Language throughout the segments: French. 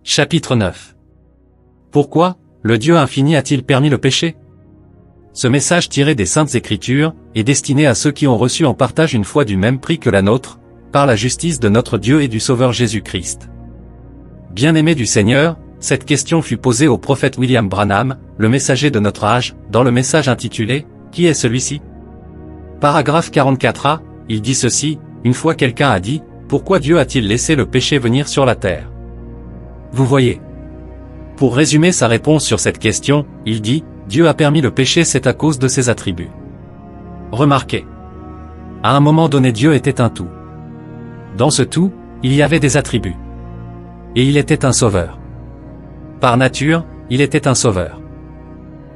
Chapitre 9. Pourquoi, le Dieu infini a-t-il permis le péché? Ce message tiré des Saintes Écritures est destiné à ceux qui ont reçu en partage une foi du même prix que la nôtre, par la justice de notre Dieu et du Sauveur Jésus-Christ. Bien-aimés du Seigneur, cette question fut posée au prophète William Branham, le messager de notre âge, dans le message intitulé « Qui est celui-ci » Paragraphe 44a, il dit ceci, une fois quelqu'un a dit « Pourquoi Dieu a-t-il laissé le péché venir sur la terre ?» Vous voyez. Pour résumer sa réponse sur cette question, il dit « Dieu a permis le péché, c'est à cause de ses attributs. » Remarquez. À un moment donné, Dieu était un tout. Dans ce tout, il y avait des attributs. Et il était un sauveur. Par nature, il était un sauveur.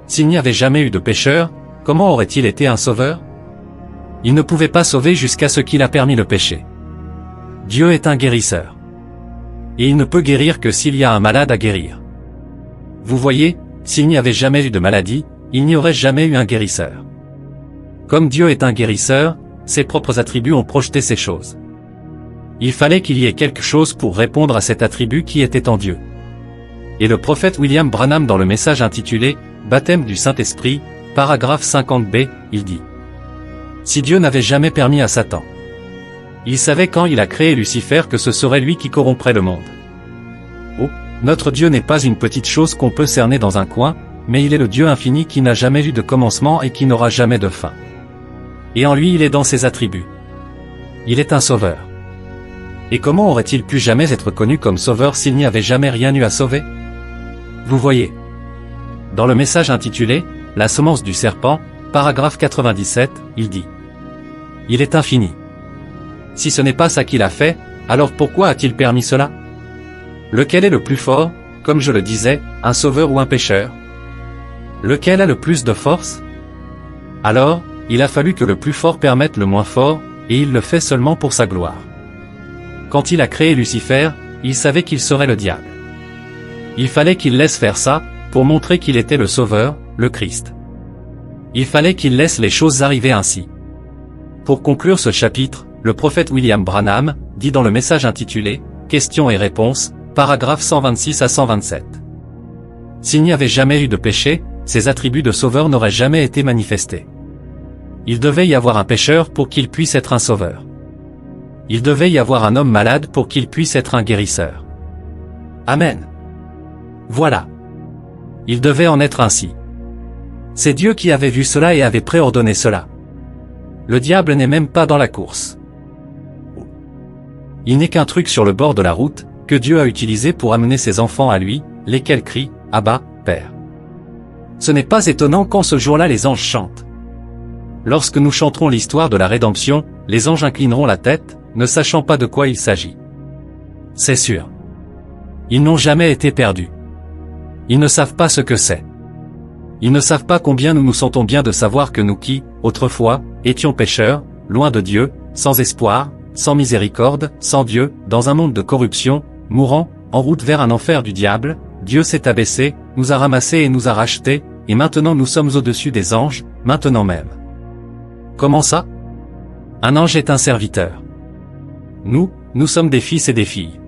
S'il n'y avait jamais eu de pécheur, comment aurait-il été un sauveur? Il ne pouvait pas sauver jusqu'à ce qu'il a permis le péché. Dieu est un guérisseur. Et il ne peut guérir que s'il y a un malade à guérir. Vous voyez, s'il n'y avait jamais eu de maladie, il n'y aurait jamais eu un guérisseur. Comme Dieu est un guérisseur, ses propres attributs ont projeté ces choses. Il fallait qu'il y ait quelque chose pour répondre à cet attribut qui était en Dieu. Et le prophète William Branham dans le message intitulé « Baptême du Saint-Esprit », paragraphe 50b, il dit « Si Dieu n'avait jamais permis à Satan, il savait quand il a créé Lucifer que ce serait lui qui corromprait le monde. Oh, notre Dieu n'est pas une petite chose qu'on peut cerner dans un coin, mais il est le Dieu infini qui n'a jamais eu de commencement et qui n'aura jamais de fin. Et en lui il est dans ses attributs. Il est un sauveur. Et comment aurait-il pu jamais être connu comme sauveur s'il n'y avait jamais rien eu à sauver? Vous voyez. Dans le message intitulé « La semence du serpent », paragraphe 97, il dit « Il est infini. Si ce n'est pas ça qu'il a fait, alors pourquoi a-t-il permis cela? Lequel est le plus fort, comme je le disais, un sauveur ou un pécheur? Lequel a le plus de force? Alors, il a fallu que le plus fort permette le moins fort, et il le fait seulement pour sa gloire. Quand il a créé Lucifer, il savait qu'il serait le diable. Il fallait qu'il laisse faire ça, pour montrer qu'il était le Sauveur, le Christ. Il fallait qu'il laisse les choses arriver ainsi. Pour conclure ce chapitre, le prophète William Branham dit dans le message intitulé « Questions et réponses », paragraphes 126 à 127. S'il n'y avait jamais eu de péché, ses attributs de sauveur n'auraient jamais été manifestés. Il devait y avoir un pécheur pour qu'il puisse être un sauveur. Il devait y avoir un homme malade pour qu'il puisse être un guérisseur. Amen. Voilà. Il devait en être ainsi. C'est Dieu qui avait vu cela et avait préordonné cela. Le diable n'est même pas dans la course. Il n'est qu'un truc sur le bord de la route, que Dieu a utilisé pour amener ses enfants à lui, lesquels crient « Abba, Père ». Ce n'est pas étonnant quand ce jour-là les anges chantent. Lorsque nous chanterons l'histoire de la rédemption, les anges inclineront la tête, ne sachant pas de quoi il s'agit. C'est sûr. Ils n'ont jamais été perdus. Ils ne savent pas ce que c'est. Ils ne savent pas combien nous nous sentons bien de savoir que nous qui, autrefois, étions pécheurs, loin de Dieu, sans espoir, sans miséricorde, sans Dieu, dans un monde de corruption, mourant, en route vers un enfer du diable, Dieu s'est abaissé, nous a ramassés et nous a rachetés, et maintenant nous sommes au-dessus des anges, maintenant même. Comment ça? Un ange est un serviteur. Nous sommes des fils et des filles.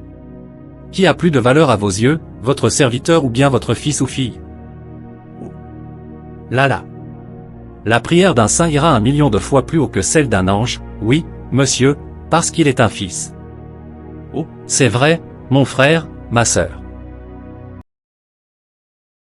Qui a plus de valeur à vos yeux, votre serviteur ou bien votre fils ou fille? Là. La prière d'un saint ira 1 million de fois plus haut que celle d'un ange, oui, monsieur, parce qu'il est un fils. Oh, c'est vrai, mon frère, ma sœur.